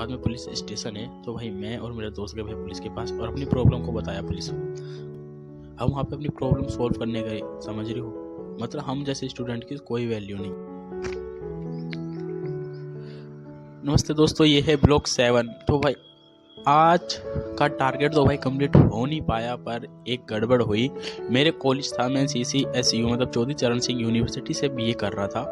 बाद में police station है, तो भाई मैं और मेरा दोस्त गए भाई पुलिस के पास और अपनी प्रॉब्लम को बताया पुलिस को। हम वहाँ पे अपनी प्रॉब्लम सॉल्व करने गए, समझ रही हो, मतलब हम जैसे स्टूडेंट की कोई वैल्यू नहीं। नमस्ते दोस्तों, ये है ब्लॉक 7। तो भाई आज का टारगेट तो भाई कंप्लीट हो नहीं पाया, पर एक गड़बड़ हुई। मेरे कॉलेज था, मैं CCSU मतलब चौधरी चरण सिंह यूनिवर्सिटी से BA कर रहा था।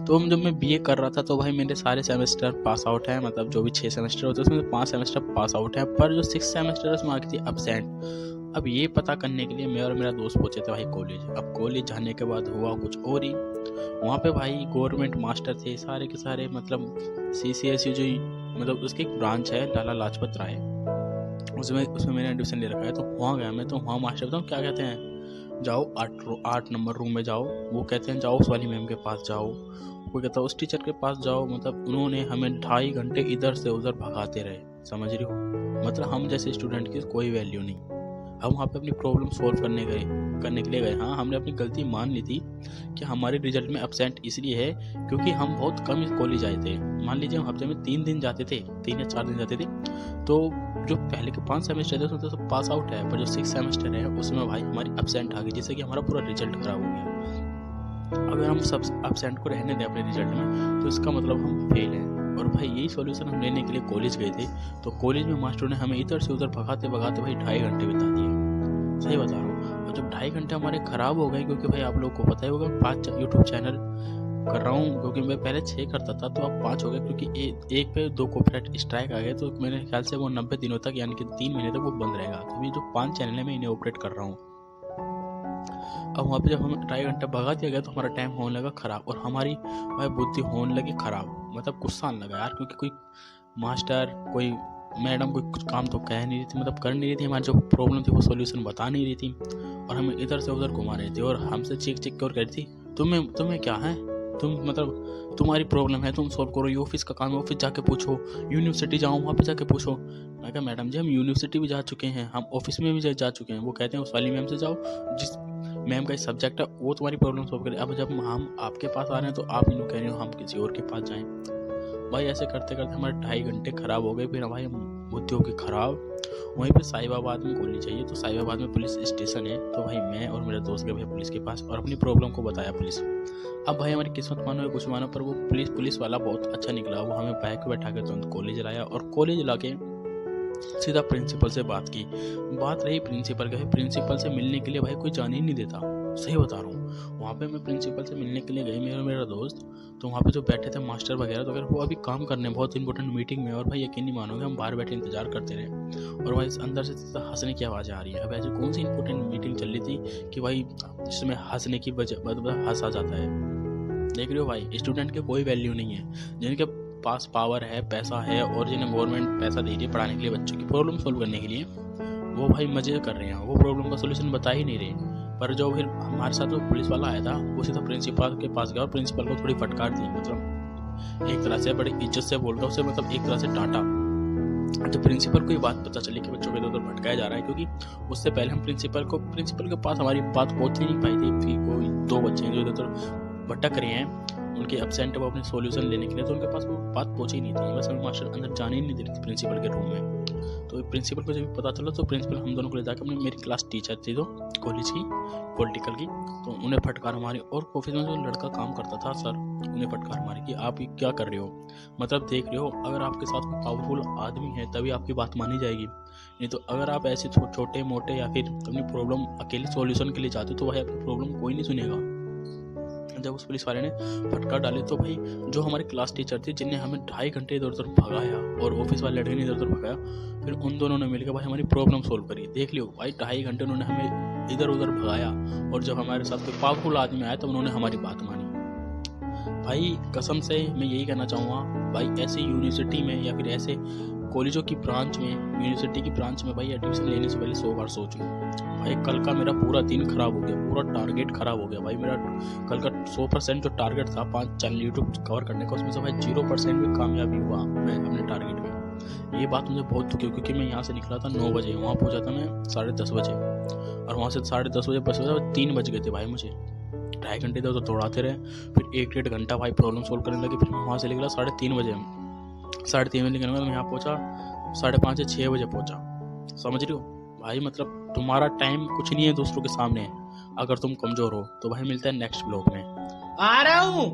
तो जब मैं BA कर रहा था तो भाई मेरे सारे सेमेस्टर पास आउट हैं, मतलब जो भी 6 सेमेस्टर होते हैं उसमें 5 सेमेस्टर पास आउट हैं, पर जो 6 सेमेस्टर है उसमें आ गई थी अब्सेंट। अब ये पता करने के लिए मैं और मेरा दोस्त पहुंचे थे भाई कॉलेज। अब कॉलेज जाने के बाद हुआ कुछ और ही। वहाँ पे भाई गवर्नमेंट मास्टर थे सारे के सारे, मतलब CCSU जो मतलब उसकी एक ब्रांच है लाला लाजपत राय, उसमें मैंने एडमिशन ले रखा है। तो वहाँ गया मैं, तो वहाँ मास्टर बताऊँ क्या कहते हैं, जाओ 8 नंबर रूम में जाओ। वो कहते हैं जाओ उस वाली मैम के पास जाओ, वो कहता है उस टीचर के पास जाओ। मतलब उन्होंने हमें 2.5 घंटे इधर से उधर भगाते रहे, समझ रही हो, मतलब हम जैसे स्टूडेंट की कोई वैल्यू नहीं। हम वहाँ पे अपनी प्रॉब्लम सॉल्व करने के लिए गए। हाँ, हमने अपनी गलती मान ली थी कि हमारे रिजल्ट में एब्सेंट इसलिए है क्योंकि हम बहुत कम इस कॉलेज आए थे। मान लीजिए हम हफ्ते में 3 दिन जाते थे, 3 या 4 दिन जाते थे। तो जो पहले के 5 सेमेस्टर थे उसमें तो सब पास आउट है, पर जो 6 सेमेस्टर है उसमें भाई हमारी एब्सेंट आ गई, जिससे कि हमारा पूरा रिजल्ट खराब हो गया। अगर हम सब एब्सेंट को रहने दें अपने रिजल्ट में तो इसका मतलब हम फेल हैं। और भाई यही सॉल्यूशन हम लेने के लिए कॉलेज गए थे। तो कॉलेज में मास्टर ने हमें इधर से उधर भगाते भगाते भाई 2.5 घंटे बिता दिए, सही बता रहा हूँ। और जब 2.5 घंटे हमारे ख़राब हो गए, क्योंकि भाई आप लोग को पता ही होगा 5 यूट्यूब चैनल कर रहा हूँ, क्योंकि मैं पहले 6 करता था, तो अब 5 हो गए, क्योंकि एक पे 2 कॉपीराइट स्ट्राइक आ गए। तो मेरे ख्याल से वो 90 दिनों तक, यानी कि 3 महीने तक वो बंद रहेगा। तो ये जो 5 चैनल है मैं इन्हें ऑपरेट कर रहा हूँ। अब वहाँ पे जब हमें 2.5 घंटा भगा दिया गया तो हमारा टाइम होने लगा ख़राब, और हमारी भाई बुद्धि होने लगी ख़राब। मतलब गुस्सा आने लगा यार, क्योंकि कोई मास्टर कोई मैडम कोई कुछ काम तो कह नहीं रही थी, मतलब कर नहीं रही थी, हमारी जो प्रॉब्लम थी वो सॉल्यूशन बता नहीं रही थी, और हमें इधर से उधर घुमा रही थी, और हमसे चीख कर कह रही थी तुम्हें क्या है, तुम मतलब तुम्हारी प्रॉब्लम है, तुम सॉल्व करो, ये ऑफिस का काम है, ऑफिस जाके पूछो, यूनिवर्सिटी जाओ वहाँ पे जाके पूछो। मैं कहा मैडम जी हम यूनिवर्सिटी भी जा चुके हैं, हम ऑफिस में भी जा चुके हैं। वो कहते हैं उस वाली मैम से जाओ, जिस मैम का सब्जेक्ट है वो तुम्हारी प्रॉब्लम सॉल्व करे। अब जब हम आपके पास आ रहे हैं तो आप इन्हों कह रहे हो हम किसी और के पास जाएं। भाई ऐसे करते करते हमारे 2.5 घंटे ख़राब हो गए। फिर भाई बुद्धि हो गई ख़राब। वहीं पे साहिबाबाद में गोली चाहिए, तो साहिबाबाद में पुलिस स्टेशन है। तो भाई मैं और मेरा दोस्त गए भाई पुलिस के पास और अपनी प्रॉब्लम को बताया पुलिस को। अब भाई हमारी किस्मत मानो या कुछ मानो, पर वो पुलिस वाला बहुत अच्छा निकला। वो हमें बैग पे बैठा के तुरंत कॉलेज लाया, और कॉलेज ला के सीधा प्रिंसिपल से बात की। बात रही प्रिंसिपल का, प्रिंसिपल से मिलने के लिए भाई कोई जाने ही नहीं देता, सही बता रहा हूँ। वहाँ पे मैं प्रिंसिपल से मिलने के लिए गई, मेरा दोस्त। तो वहाँ पे जो बैठे थे मास्टर वगैरह तो वो अभी काम करने बहुत इंपॉर्टेंट मीटिंग में, और भाई यकीन नहीं मानोगे हम बाहर बैठे इंतजार करते रहे, और भाई अंदर से हंसने की आवाज़ आ रही है। अब ऐसी कौन सी इंपॉर्टेंट मीटिंग चल रही थी कि भाई जिसमें हंसने की वजह हंस आ जाता है। देख रहे हो भाई, स्टूडेंट के कोई वैल्यू नहीं है। जिनके पास पावर है, पैसा है, और जिन्हें गवर्नमेंट पैसा दे रही है पढ़ाने के लिए बच्चों की प्रॉब्लम सोल्व करने के लिए, वो भाई मजे कर रहे हैं, वो प्रॉब्लम का सोल्यूशन बता ही नहीं रहे। पर जो फिर हमारे साथ जो पुलिस वाला आया था वो सीधा प्रिंसिपल के पास गया, और प्रिंसिपल को थोड़ी फटकार दी, मतलब एक तरह से बड़ी इज्जत से बोल रहा, उसे मतलब एक तरह से डांटा। तो प्रिंसिपल को ये बात पता चली कि बच्चों को इधर उधर भटकाया जा रहा है, क्योंकि उससे पहले हम प्रिंसिपल के पास हमारी बात पहुंच ही नहीं पाई थी कि कोई 2 बच्चे जो इधर उधर भटक रहे हैं, उनके एब्सेंट है वो अपने सॉल्यूशन लेने के लिए, तो उनके पास वो बात पहुंची नहीं थी। बस हमें मास्टर अंदर जाने ही नहीं दे रही थी प्रिंसिपल के रूम में। तो प्रिंसिपल को जब पता चला तो प्रिंसिपल हम दोनों को ले जाकर, मेरी क्लास टीचर थी तो कॉलेज की पॉलिटिकल की, तो उन्हें फटकार मारी। और ऑफिस में जो लड़का काम करता था सर, उन्हें फटकार मारी कि आप ये क्या कर रहे हो, मतलब देख रहे हो अगर आपके साथ कोई पावरफुल आदमी है तभी आपकी बात मानी जाएगी, नहीं तो अगर आप ऐसे छोटे मोटे या फिर अपनी प्रॉब्लम अकेले सॉल्यूशन के लिए जाते हो तो भाई आपकी प्रॉब्लम कोई नहीं सुनेगा। जब उस पुलिस वाले ने फटकार डाले तो भाई जो हमारी क्लास टीचर थी, जिन्हें हमें 2.5 घंटे इधर उधर भगाया, और ऑफिस वाले लड़के ने इधर उधर भगाया, फिर उन दोनों ने मिलकर भाई हमारी प्रॉब्लम सोल्व करी। देख लियो भाई 2.5 घंटे उन्होंने हमें इधर उधर भगाया, और जब हमारे साथ कोई पावरफुल आदमी आया तो उन्होंने हमारी बात मानी। भाई कसम से मैं यही कहना चाहूँगा, भाई ऐसे यूनिवर्सिटी में या फिर ऐसे कॉलेजों की ब्रांच में, यूनिवर्सिटी की ब्रांच में भाई एडमिशन लेने से पहले 100 बार सोचो। भाई कल का मेरा पूरा दिन खराब हो गया, पूरा टारगेट खराब हो गया। भाई मेरा कल का 100% जो टारगेट था 5 चैनल यूट्यूब कवर करने का, उसमें से भाई 0% भी कामयाबी हुआ मैं अपने टारगेट में। ये बात मुझे बहुत दुखी, क्योंकि मैं यहाँ से निकला था 9 बजे, वहाँ पहुँचा था मैं 10:30 बजे, और वहाँ से 10:30 बजे बस 3 बज गए थे भाई मुझे। 2.5 घंटे इधर तो दौड़ाते रहे, फिर 1-1.5 घंटा भाई प्रॉब्लम सोल्व करने लगे, फिर मैं वहाँ से निकला 3:30 बजे। 3:30 बजे निकलूंगा तो मैं यहाँ पहुँचा 5:30 से 6 बजे पहुँचा। समझ रही हो भाई, मतलब तुम्हारा टाइम कुछ नहीं है दूसरों के सामने। अगर तुम कमज़ोर हो तो भाई मिलता है नेक्स्ट ब्लॉग में। आ रहा हूँ।